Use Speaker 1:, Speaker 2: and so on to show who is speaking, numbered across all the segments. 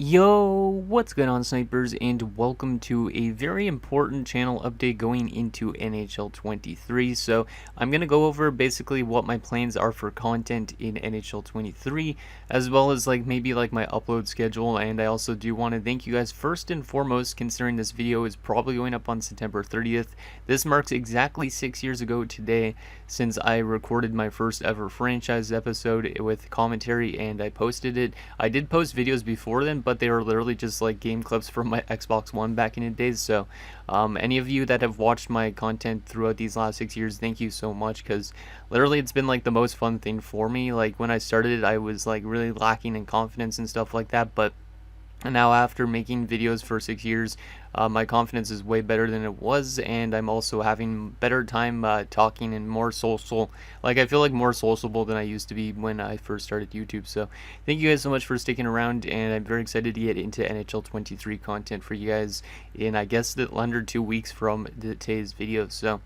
Speaker 1: Yo, what's going on, snipers, and welcome to a very important channel update going into NHL 23. So I'm going to go over basically what my plans are for content in NHL 23, as well as maybe my upload schedule. And I also do want to thank you guys first and foremost, considering this video is probably going up on September 30th. This marks exactly 6 years ago today since I recorded my first ever franchise episode with commentary, and I posted it. I did post videos before then, but they were literally just like game clips from my Xbox One back in the days. So any of you that have watched my content throughout these last 6 years, thank you so much, because literally it's been like the most fun thing for me. Like when I started it, I was like really lacking in confidence and stuff like that, but now after making videos for 6 years, my confidence is way better than it was, and I'm also having better time talking and more social. Like I feel like more sociable than I used to be when I first started YouTube. So thank you guys so much for sticking around, and I'm very excited to get into NHL 23 content for you guys in, I guess, under 2 weeks from today's video. So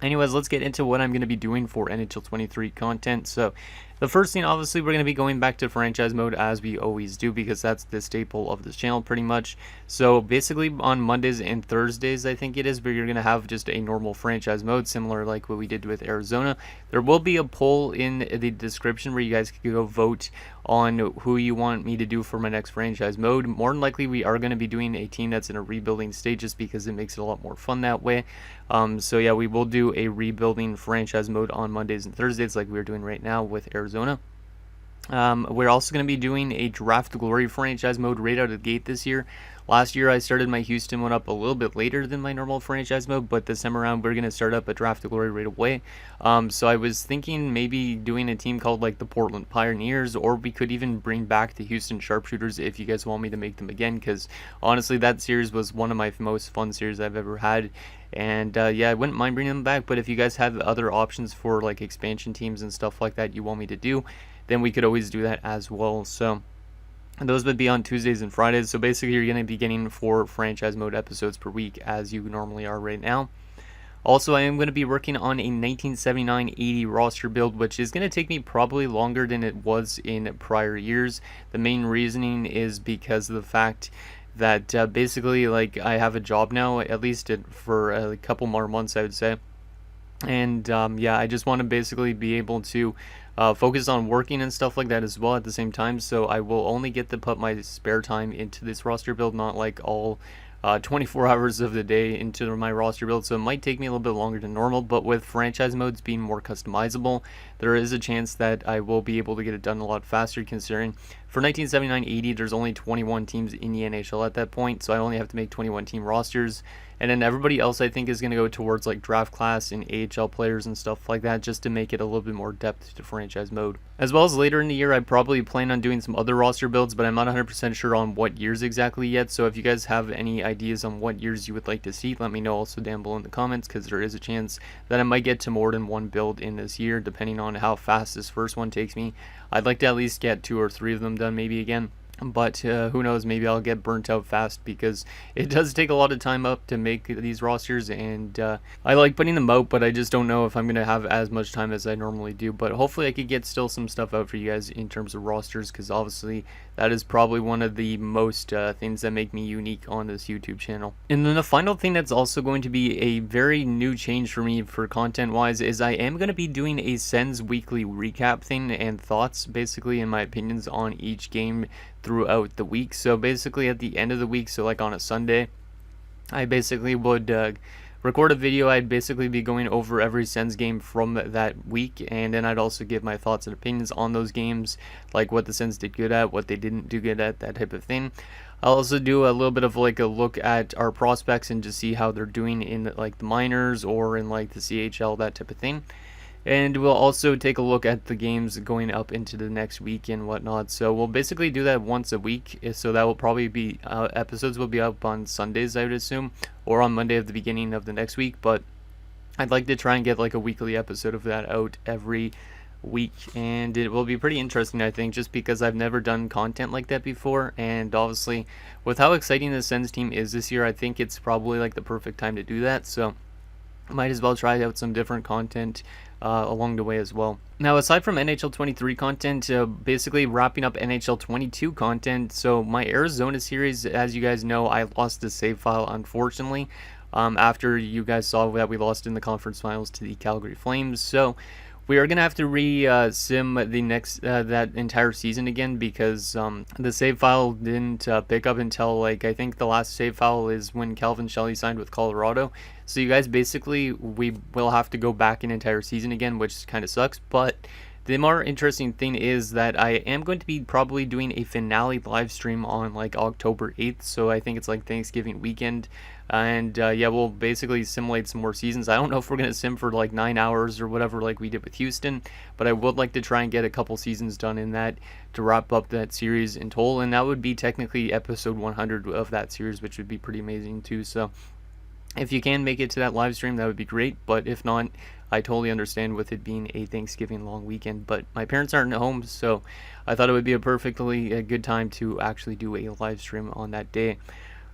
Speaker 1: anyways, let's get into what I'm going to be doing for NHL 23 content. So the first thing, obviously, we're going to be going back to franchise mode as we always do, because that's the staple of this channel pretty much. So basically on Mondays and Thursdays, I think it is, but you're going to have just a normal franchise mode, similar like what we did with Arizona. There will be a poll in the description where you guys can go vote on who you want me to do for my next franchise mode. More than likely, we are going to be doing a team that's in a rebuilding state, just because it makes it a lot more fun that way. So yeah, we will do a rebuilding franchise mode on Mondays and Thursdays like we're doing right now with Arizona. We're also going to be doing a Draft Glory franchise mode right out of the gate this year. Last year I started my Houston one up a little bit later than my normal franchise mode, but this time around we're going to start up a Draft Glory right away. So I was thinking maybe doing a team called like the Portland Pioneers, or we could even bring back the Houston Sharpshooters if you guys want me to make them again, because honestly that series was one of my most fun series I've ever had. And yeah, I wouldn't mind bringing them back, but if you guys have other options for like expansion teams and stuff like that you want me to do, then we could always do that as well. So those would be on Tuesdays and Fridays. So basically you're going to be getting 4 franchise mode episodes per week as you normally are right now. Also, I am going to be working on a 1979-80 roster build, which is going to take me probably longer than it was in prior years. The main reasoning is because of the fact that basically like I have a job now, at least for a couple more months I would say. And yeah, I just want to basically be able to focus on working and stuff like that as well at the same time. So I will only get to put my spare time into this roster build, not like all 24 hours of the day into my roster build. So it might take me a little bit longer than normal, but with franchise modes being more customizable, there is a chance that I will be able to get it done a lot faster, considering for 1979-80 there's only 21 teams in the NHL at that point, so I only have to make 21 team rosters. And then everybody else I think is going to go towards like draft class and AHL players and stuff like that, just to make it a little bit more depth to franchise mode. As well as later in the year, I probably plan on doing some other roster builds, but I'm not 100% sure on what years exactly yet. So if you guys have any ideas on what years you would like to see, let me know also down below in the comments, because there is a chance that I might get to more than one build in this year, depending on how fast this first one takes me. I'd like to at least get 2 or 3 of them done maybe again. But who knows, maybe I'll get burnt out fast, because it does take a lot of time up to make these rosters, and I like putting them out, but I just don't know if I'm going to have as much time as I normally do. But hopefully I could get still some stuff out for you guys in terms of rosters, because obviously that is probably one of the most things that make me unique on this YouTube channel. And then the final thing that's also going to be a very new change for me for content wise is I am going to be doing a Sens weekly recap thing and thoughts, basically, in my opinions on each game throughout the week. So basically at the end of the week, so like on a Sunday, I basically would record a video. I'd basically be going over every Sens game from that week, and then I'd also give my thoughts and opinions on those games, like what the Sens did good at, what they didn't do good at, that type of thing. I'll also do a little bit of like a look at our prospects and just see how they're doing in like the minors or in like the CHL, that type of thing. And we'll also take a look at the games going up into the next week and whatnot. So we'll basically do that once a week. So that will probably be, episodes will be up on Sundays, I would assume, or on Monday of the beginning of the next week. But I'd like to try and get like a weekly episode of that out every week. And it will be pretty interesting, I think, just because I've never done content like that before. And obviously, with how exciting the Sens team is this year, I think it's probably like the perfect time to do that. So might as well try out some different content along the way as well. Now, aside from NHL 23 content, basically wrapping up NHL 22 content. So my Arizona series, as you guys know, I lost the save file, unfortunately, after you guys saw that we lost in the conference finals to the Calgary Flames. So we are gonna have to sim the next that entire season again, because the save file didn't pick up until, like, I think the last save file is when Calvin Shelley signed with Colorado. So you guys, basically we will have to go back an entire season again, which kind of sucks. But the more interesting thing is that I am going to be probably doing a finale live stream on like October 8th. So I think it's like Thanksgiving weekend. And yeah, we'll basically simulate some more seasons. I don't know if we're going to sim for like 9 hours or whatever like we did with Houston, but I would like to try and get a couple seasons done in that to wrap up that series in total. And that would be technically episode 100 of that series, which would be pretty amazing too. So if you can make it to that live stream, that would be great. But if not, I totally understand with it being a Thanksgiving long weekend. But my parents aren't at home, so I thought it would be a perfectly good time to actually do a live stream on that day.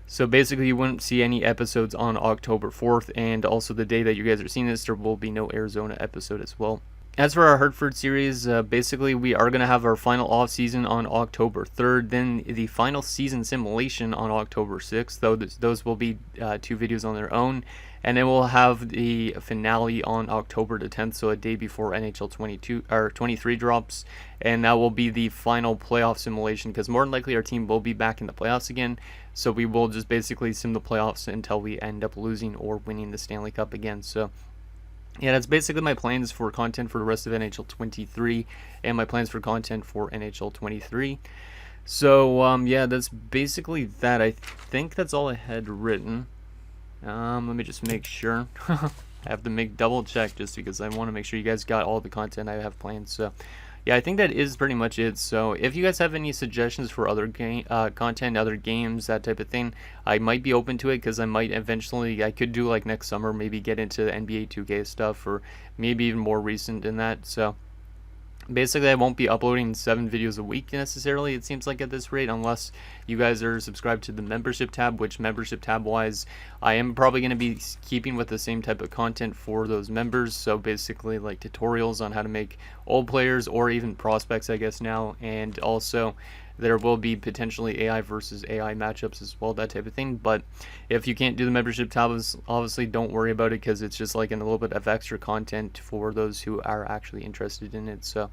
Speaker 1: So basically, you wouldn't see any episodes on October 4th, and also the day that you guys are seeing this, there will be no Arizona episode as well. As for our Hartford series, basically we are going to have our final off-season on October 3rd, then the final season simulation on October 6th, though those will be 2 videos on their own, and then we'll have the finale on October the 10th, so a day before NHL 22 or 23 drops, and that will be the final playoff simulation, because more than likely our team will be back in the playoffs again, so we will just basically sim the playoffs until we end up losing or winning the Stanley Cup again. So yeah, that's basically my plans for content for the rest of NHL 23 and my plans for content for NHL 23. So yeah, that's basically that. I think that's all I had written. Let me just make sure. I have to make double check just because I want to make sure you guys got all the content I have planned. So yeah, I think that is pretty much it. So if you guys have any suggestions for other game content, other games, that type of thing, I might be open to it, because I might eventually, I could do like next summer, maybe get into the NBA 2K stuff, or maybe even more recent than that. So basically, I won't be uploading 7 videos a week necessarily, it seems like, at this rate, unless you guys are subscribed to the membership tab, which membership tab wise, I am probably going to be keeping with the same type of content for those members. So basically like tutorials on how to make old players or even prospects, I guess now, and also there will be potentially AI versus AI matchups as well, that type of thing. But if you can't do the membership tabs, obviously don't worry about it, because it's just like a little bit of extra content for those who are actually interested in it. So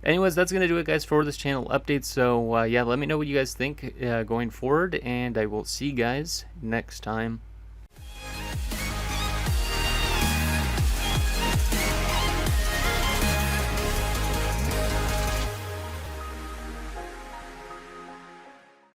Speaker 1: anyways, that's going to do it, guys, for this channel update. So yeah, let me know what you guys think going forward, and I will see you guys next time.